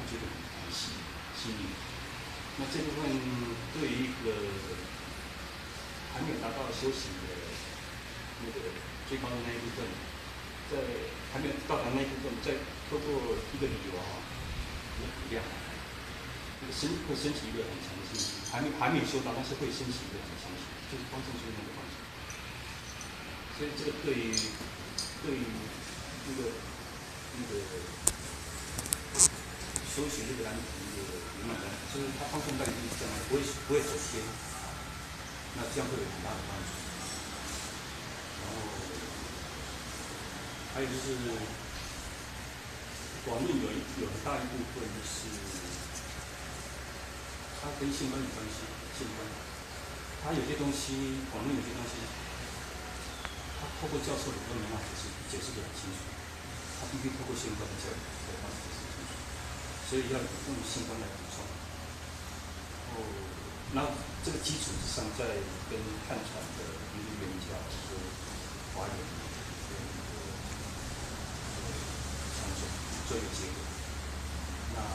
觉得很吸引。那这部分对于一个还没有达到修行的那个最高的那一部分，在还没有到达那一部分，再透过一个理由一个体谅，会升起一个很强的兴趣，还没有修到，但是会升起一个很强的兴趣，就是方正修那个方向。所以这个对于那个修行这个难题的圆满，就是他方正半径这样不会走偏，那这样会有很大的帮助。然后还有就是广论有很大一部分是它跟性观有关系，性观，它有些东西广论有些东西，它透过教授理论没办法解释得很清楚，它必须透过性观的教育才办法解释清楚，所以要用性观来补充。然后，那这个基础之上，再跟汉传的一个原教，就是华严相做一个结合。那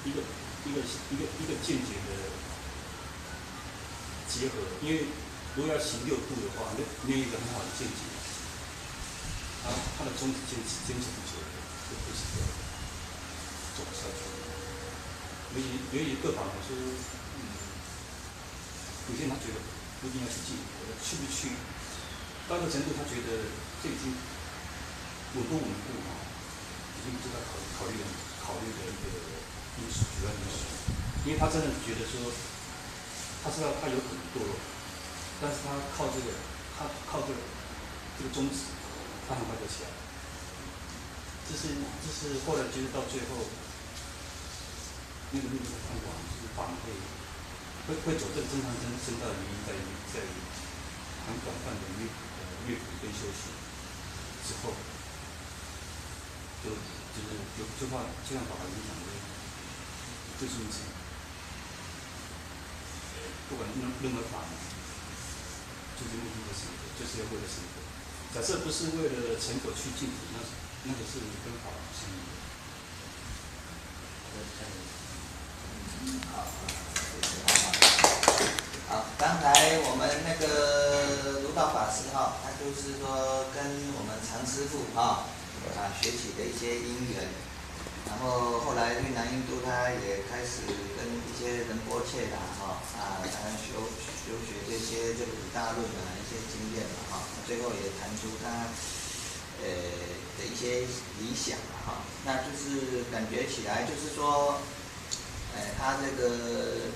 一个见解的结合，因为如果要行六度的话，没有一个很好的见解，它的宗旨坚持不久的，就不是这样走下去。由于各法来说，有些人他觉得不一定要去进，去不去，到一个程度，他觉得这已经稳不稳固已经不知道考虑的一个因素，主要因素。因为他真的觉得说，他知道他有可能堕落，但是他靠这个宗旨，他很快就起来了。这是后来就是到最后，那个路的看法就是反会走这个正常生道的原因在于很广泛的阅读跟修行之后，就像法华经讲的，就是如此。不管任何法门，就是目的就是一个，就是要为了成佛。假设不是为了成佛去净土，那个是跟法不相应的。好，刚才我们那个卢道法师他就是说跟我们常师父学习的一些因缘，然后后来越南印度他也开始跟一些仁波切他修学这些这个五大论一些经验最后也谈出他的一些理想那就是感觉起来就是说，他这个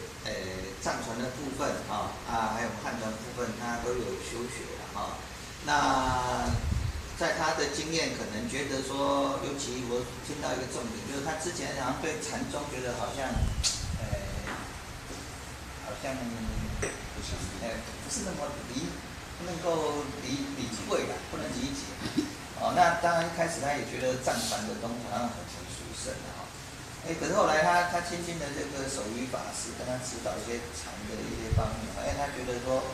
藏传的部分还有汉传部分他都有修学那在他的经验可能觉得说，尤其我听到一个重点，就是他之前好像对禅宗觉得好像不是那么不能够理会的，不能理解。那当然一开始他也觉得藏传的东西好像很殊胜可是后来他亲近的这个守愚法师跟他指导一些禅的一些方面，他觉得说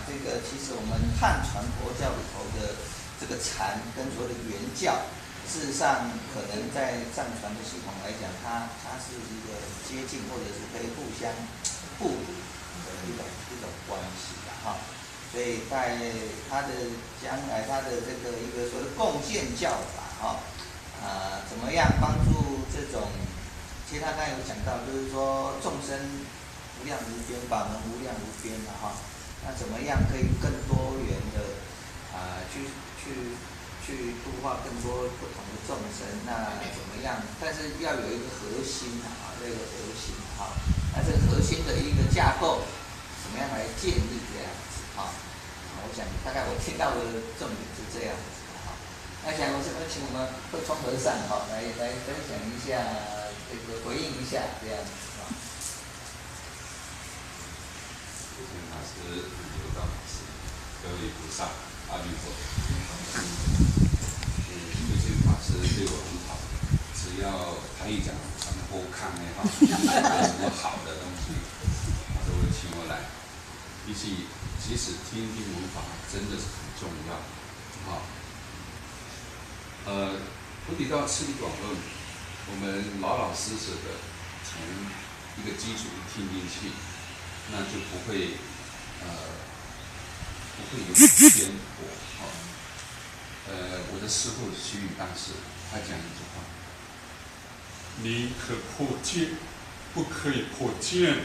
这个其实我们汉传佛教里头的这个禅跟所谓的原教，事实上可能在藏传的系统来讲，它是一个接近或者是可以互相互补的一种关系所以在他的将来，他的这个一个所谓共建教法怎么样帮助这种？其实他刚才有讲到，就是说众生无量无边，法门无量无边那怎么样可以更多元的去度化更多不同的众生？那怎么样？但是要有一个核心这个核心那这个核心的一个架构，怎么样来建立这样子我想大概我听到的重点是这样子那想我是不是请我们慧聪和尚来分享一下这个回应一下这样子慧聪法师、刘道法师、各位菩萨、阿弥陀佛。慧聪法师对我很好，只要他一讲传播看有什么好的东西，他都会请我来。其实听闻法真的是很重要我提到《次第广论》，我们老老实实的从一个基础听进去，那就不会有偏颇。我的师父虚云大师他讲一句话：宁可破戒，不可以破见。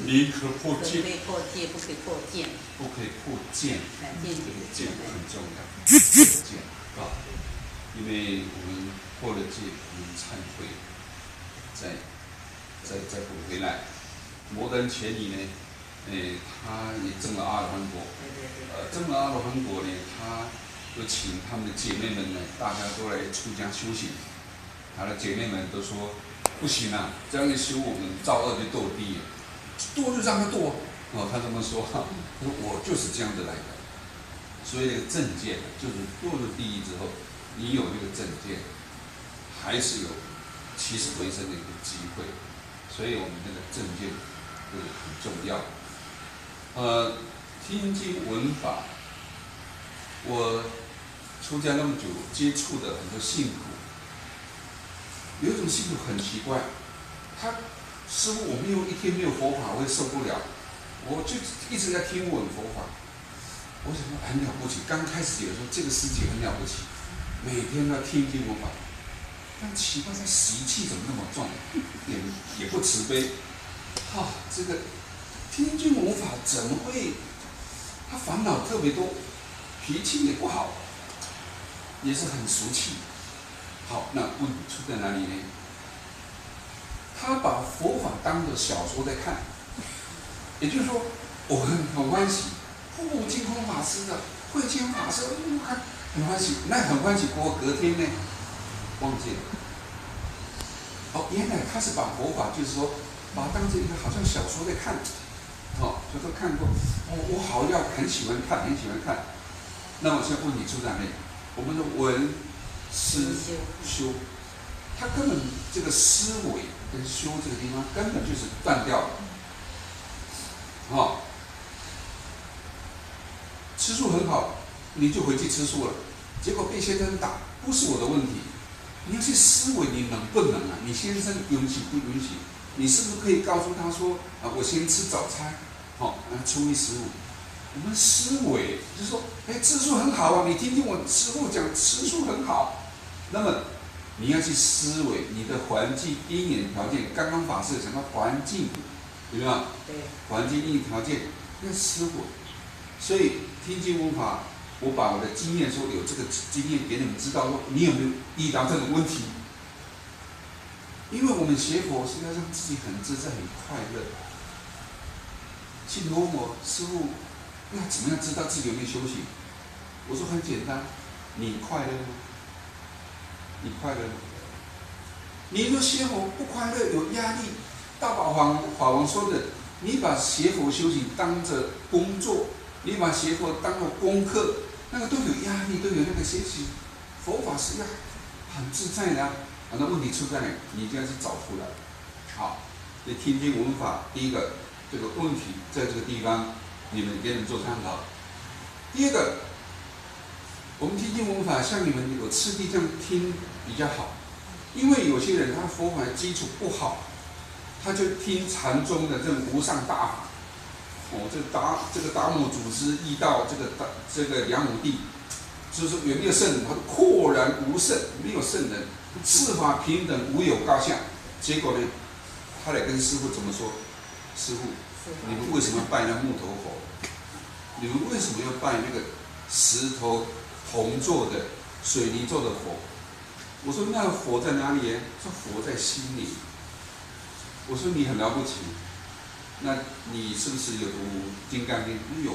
宁可破戒，可以破戒，不可以破见。不可以破见，见这个见很重要，对破见啊，因为我们破了戒，我们忏悔，再补回来。摩登前里呢，他也证了阿罗汉果，证了阿罗汉果呢，他就请他们的姐妹们呢，大家都来出家修行。他的姐妹们都说不行啊，这样一修我们造恶就堕地了，堕就让他堕。他这么说，他说我就是这样子来的。所以那个正见就是堕入地狱之后，你有那个正见，还是有起死回生的一个机会。所以我们这个正见这个很重要。听经闻法，我出家那么久，接触的很多信徒，有一种信徒很奇怪，他师父我没有一天没有佛法，我也受不了，我就一直在听闻佛法。我想说很了不起，刚开始有时候这个师姐很了不起，每天都要听经闻法，但奇怪，他习气怎么那么重，也不慈悲，这个听经闻法怎么会？他烦恼特别多，脾气也不好，也是很俗气。好，那问题出在哪里呢？他把佛法当作小说在看，也就是说，我很欢喜。净空法师的慧清法师，我看很欢喜，那很欢喜。隔天呢，忘记了。原来他是把佛法，就是说，把它当成一个好像小说在看，就说看过，我好要很喜欢看，很喜欢看。那么现在问题出在哪里？我们的闻思修，他根本这个思维跟修这个地方根本就是断掉了，吃素很好，你就回去吃素了，结果被先生打，不是我的问题。你要去思维，你能不能啊？你先生允许不允许？你是不是可以告诉他说我先吃早餐，初一15。我们思维就是说，吃素很好啊，你听听我师父讲吃素很好。那么你要去思维你的环境因缘条件。刚刚法师讲到环境，有没有？对。环境因缘条件要思维，所以听经闻法，我把我的经验说有这个经验给你们知道，说你有没有遇到这种问题？因为我们学佛是要让自己很自在、很快乐。去问我师父，那怎么样知道自己有没有修行？我说很简单，你快乐吗？你快乐吗？你说学佛不快乐，有压力。大宝法王说的，你把学佛修行当着工作，你把学佛当作功课，那个都有压力，都有那个学习。佛法是要很自在的那问题出在哪里？你就要去找出来。好，所以听经闻法，第一个这个问题在这个地方，你们给你们做参考。第二个，我们听经闻法，像你们有次第这样听比较好，因为有些人他佛法基础不好，他就听禅宗的这种无上大法。这个达摩祖师遇到这个梁武帝，就是有没有圣人？他说阔然无圣，没有圣人，四法平等，无有高下。结果呢，他来跟师父怎么说？师父，你们为什么拜那木头佛？你们为什么要拜那个石头铜做的、水泥做的佛？我说那佛在哪里？说佛在心里。我说你很了不起。那你是不是有读《金刚经》？有，《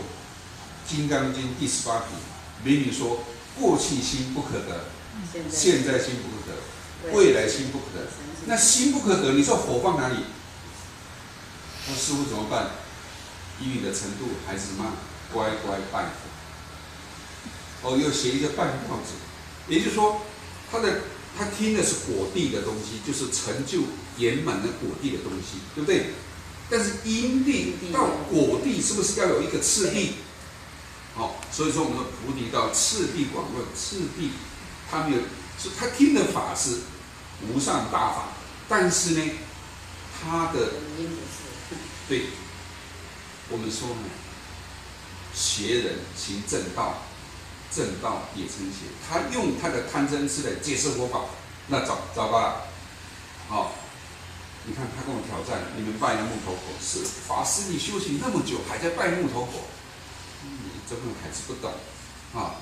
金刚经》第18品，明明说过去心不可得，现在心不可得，未来心不可得。那心不可得，你说佛放哪里？那师父怎么办？以你的程度还是慢，乖乖拜佛。又写一个拜佛子，也就是说，他听的是果地的东西，就是成就圆满的果地的东西，对不对？但是因地到果地是不是要有一个次第？所以说我们说菩提道次第广论，次第他没有，他听的法是无上大法，但是呢，他的因不是。对，我们说呢，邪人行正道，正道也成邪。他用他的贪嗔痴来解释佛法，那糟糕了。好，你看他跟我挑战，你们拜那木头火，是法师你修行那么久还在拜木头火，你这个还是不懂啊。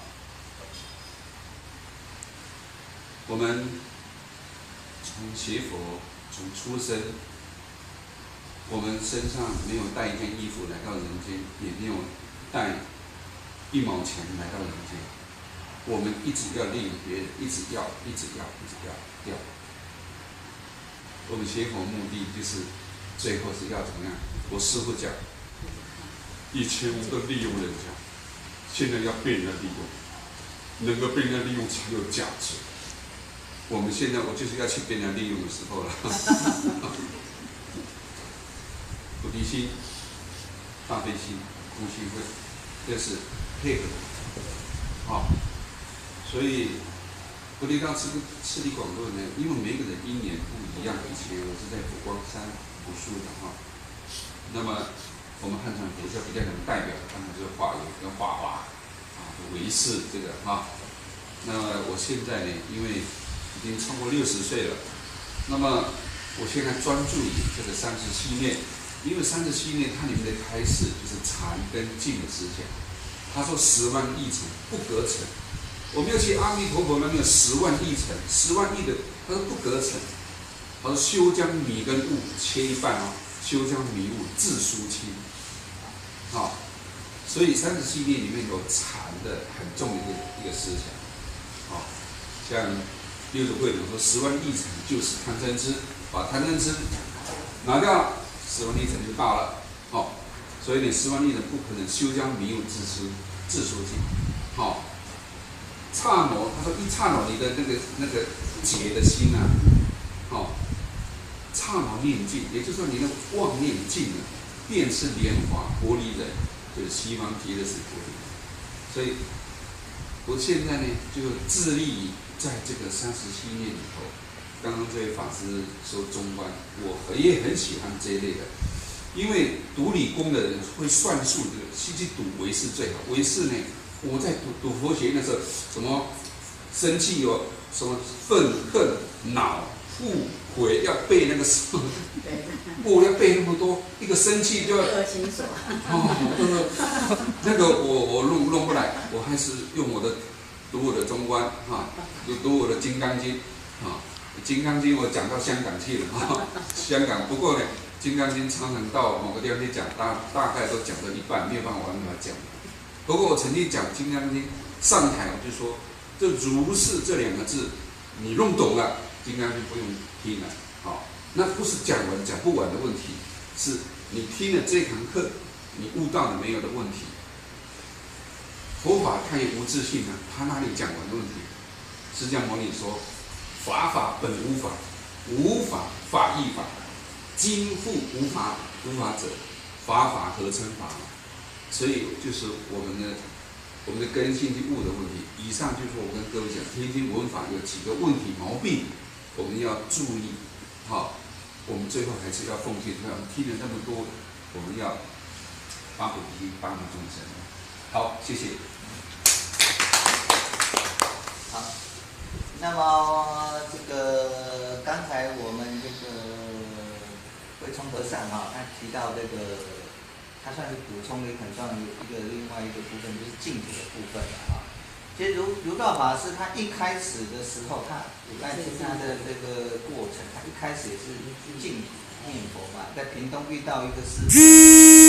我们从学佛，从出生，我们身上没有带一件衣服来到人间，也没有带1毛钱来到人间，我们一直要利用别人，一直要。我们学佛目的就是最后是要怎么样？我师父讲，以前我们都利用人家，现在要被人家利用，能够被人家利用才有价值。我们现在我就是要去被人家利用的时候了。菩提心、大悲心、空性慧，这是配合的。所以菩提道次第广论呢，因为每个人因缘不一样。以前我是在佛光山读书的那么我们汉传佛教比较能代表，当然就是华严跟法华唯识这个那么我现在呢，因为已经超过60岁了，那么我现在专注于这个37念，因为37念它里面的开示就是禅跟净的思想。他说10万亿尘不隔尘，我们要去阿弥陀佛那边有10万亿尘，10万亿的，他说不隔尘。他说休将米跟物切一半休将迷物自疏清所以37念里面有禅的很重的一个思想像六祖慧能说10万亿尘就是贪嗔痴，把贪嗔痴拿掉，10万亿尘就到了所以你10万亿尘不可能休将迷物自疏清刹那，他说一刹那你的那个结的心刹那念尽，也就是说你的妄念尽了，便是莲华玻璃人，就是西方极乐世界。所以，我现在呢就致力于在这个37念里头。刚刚这位法师说中观，我也很喜欢这一类的，因为读理工的人会算数，这个去读唯识最好。唯识呢，我在读佛学院的时候，什么生气有什么愤恨恼富悔，要背那个什么，要背那么多，一个生气就要恶心所。那个我弄不来，我还是用读我的中观读我的金刚经金刚经我讲到香港去了香港不过呢，金刚经常常到某个地方去讲，大概都讲到一半，没有办法完全讲。不过我曾经讲金刚经上台，我就说这如是这2个字，你弄懂了，金刚经不用听了那不是讲不完的问题，是你听了这堂课，你悟到了没有的问题。佛法它也无自性它哪里讲完的问题？释迦牟尼说，法本无法，无法法亦法，今复无法者，法何称法？所以就是我们的根性去悟的问题。以上就是我跟各位讲，听经闻法有几个问题毛病，我们要注意我们最后还是要奉献出来。我们听了那么多，我们要发菩提心，帮助众生。好，谢谢。好，那么这个刚才我们这个慧聪和尚他提到这个，他算是补充了很重要的另外一个部分，就是净土的部分其实儒道法师他一开始的时候，他在听他的这个过程，他一开始也是净土念佛嘛，在屏东遇到一个师父。